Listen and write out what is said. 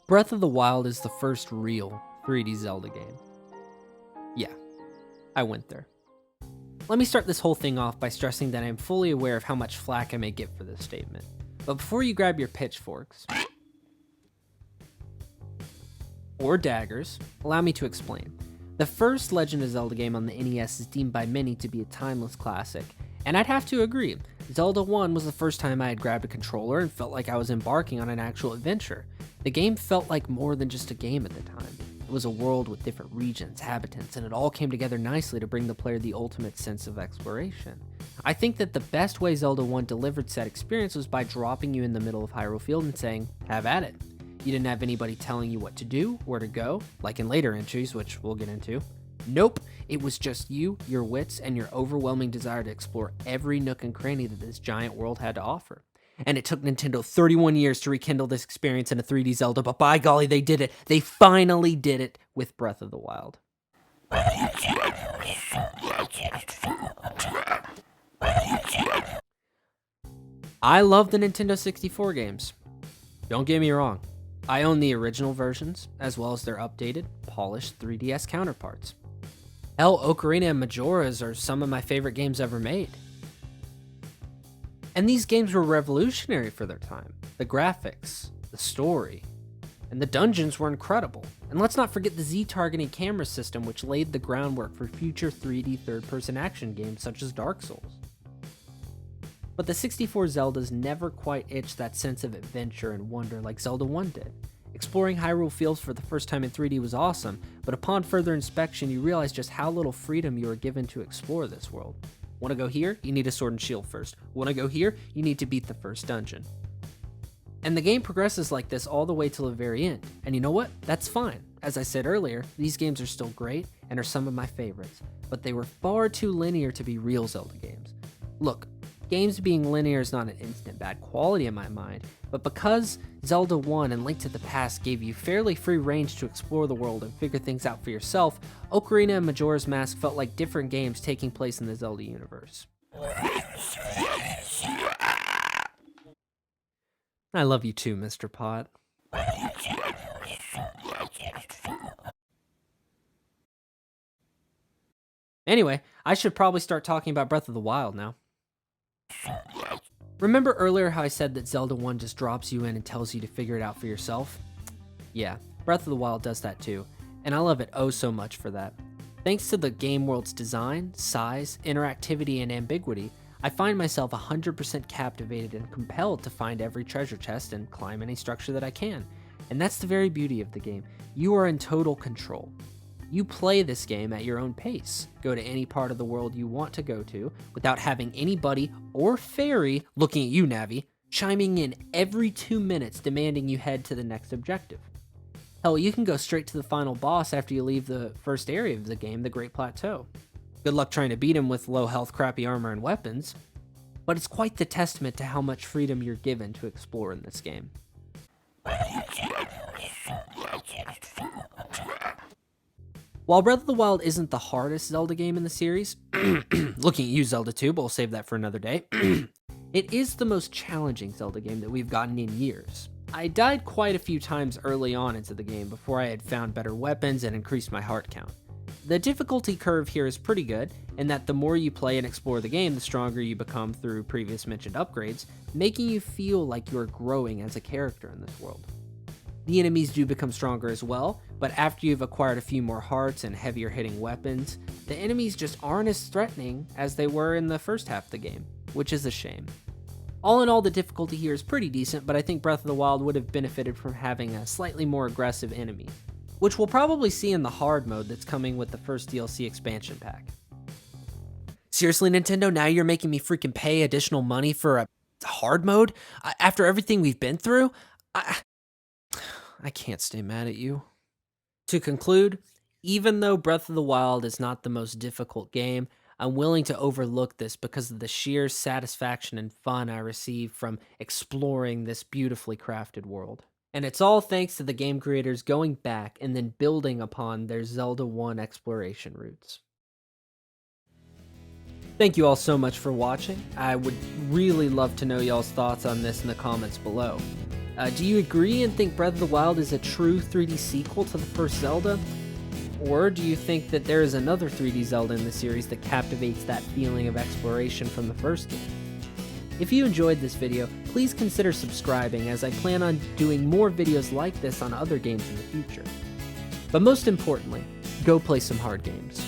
Breath of the Wild is the first real 3D Zelda game. Yeah, I went there. Let me start this whole thing off by stressing that I am fully aware of how much flack I may get for this statement. But before you grab your pitchforks or daggers, allow me to explain. The first Legend of Zelda game on the NES is deemed by many to be a timeless classic, and I'd have to agree. Zelda 1 was the first time I had grabbed a controller and felt like I was embarking on an actual adventure. The game felt like more than just a game at the time. It was a world with different regions, habitants, and it all came together nicely to bring the player the ultimate sense of exploration. I think that the best way Zelda 1 delivered said experience was by dropping you in the middle of Hyrule Field and saying, have at it. You didn't have anybody telling you what to do, where to go, like in later entries, which we'll get into. Nope, it was just you, your wits, and your overwhelming desire to explore every nook and cranny that this giant world had to offer. And it took Nintendo 31 years to rekindle this experience in a 3D Zelda, but by golly, they did it. They finally did it with Breath of the Wild. I love the Nintendo 64 games. Don't get me wrong. I own the original versions, as well as their updated, polished 3DS counterparts. Hell, Ocarina and Majora's are some of my favorite games ever made. And these games were revolutionary for their time. The graphics, the story, and the dungeons were incredible. And let's not forget the Z-targeting camera system, which laid the groundwork for future 3D third-person action games such as Dark Souls. But the 64 Zeldas never quite itched that sense of adventure and wonder like Zelda 1 did. Exploring Hyrule Fields for the first time in 3D was awesome, but upon further inspection you realize just how little freedom you are given to explore this world. Want to go here? You need a sword and shield first. Want to go here? You need to beat the first dungeon. And the game progresses like this all the way till the very end. And you know what? That's fine. As I said earlier, these games are still great and are some of my favorites, but they were far too linear to be real Zelda games. Look, games being linear is not an instant bad quality in my mind, but because Zelda 1 and Link to the Past gave you fairly free range to explore the world and figure things out for yourself, Ocarina and Majora's Mask felt like different games taking place in the Zelda universe. I love you too, Mr. Pot. Anyway, I should probably start talking about Breath of the Wild now. Remember earlier how I said that Zelda 1 just drops you in and tells you to figure it out for yourself? Yeah, Breath of the Wild does that too, and I love it oh so much for that. Thanks to the game world's design, size, interactivity, and ambiguity, I find myself 100% captivated and compelled to find every treasure chest and climb any structure that I can. And that's the very beauty of the game. You are in total control. You play this game at your own pace. Go to any part of the world you want to go to without having anybody or fairy looking at you, Navi, chiming in every 2 minutes demanding you head to the next objective. Hell, you can go straight to the final boss after you leave the first area of the game, the Great Plateau. Good luck trying to beat him with low health, crappy armor, and weapons, but it's quite the testament to how much freedom you're given to explore in this game. While Breath of the Wild isn't the hardest Zelda game in the series, looking at you, Zelda 2, but we'll save that for another day, it is the most challenging Zelda game that we've gotten in years. I died quite a few times early on into the game before I had found better weapons and increased my heart count. The difficulty curve here is pretty good, in that the more you play and explore the game, the stronger you become through previous mentioned upgrades, making you feel like you're growing as a character in this world. The enemies do become stronger as well, but after you've acquired a few more hearts and heavier hitting weapons, the enemies just aren't as threatening as they were in the first half of the game, which is a shame. All in all, the difficulty here is pretty decent, but I think Breath of the Wild would have benefited from having a slightly more aggressive enemy, which we'll probably see in the hard mode that's coming with the first DLC expansion pack. Seriously, Nintendo, now you're making me freaking pay additional money for a hard mode? After everything we've been through? I can't stay mad at you. To conclude, even though Breath of the Wild is not the most difficult game, I'm willing to overlook this because of the sheer satisfaction and fun I receive from exploring this beautifully crafted world. And it's all thanks to the game creators going back and then building upon their Zelda 1 exploration roots. Thank you all so much for watching. I would really love to know y'all's thoughts on this in the comments below. Do you agree and think Breath of the Wild is a true 3D sequel to the first Zelda? Or do you think that there is another 3D Zelda in the series that captivates that feeling of exploration from the first game? If you enjoyed this video, please consider subscribing, as I plan on doing more videos like this on other games in the future. But most importantly, go play some hard games.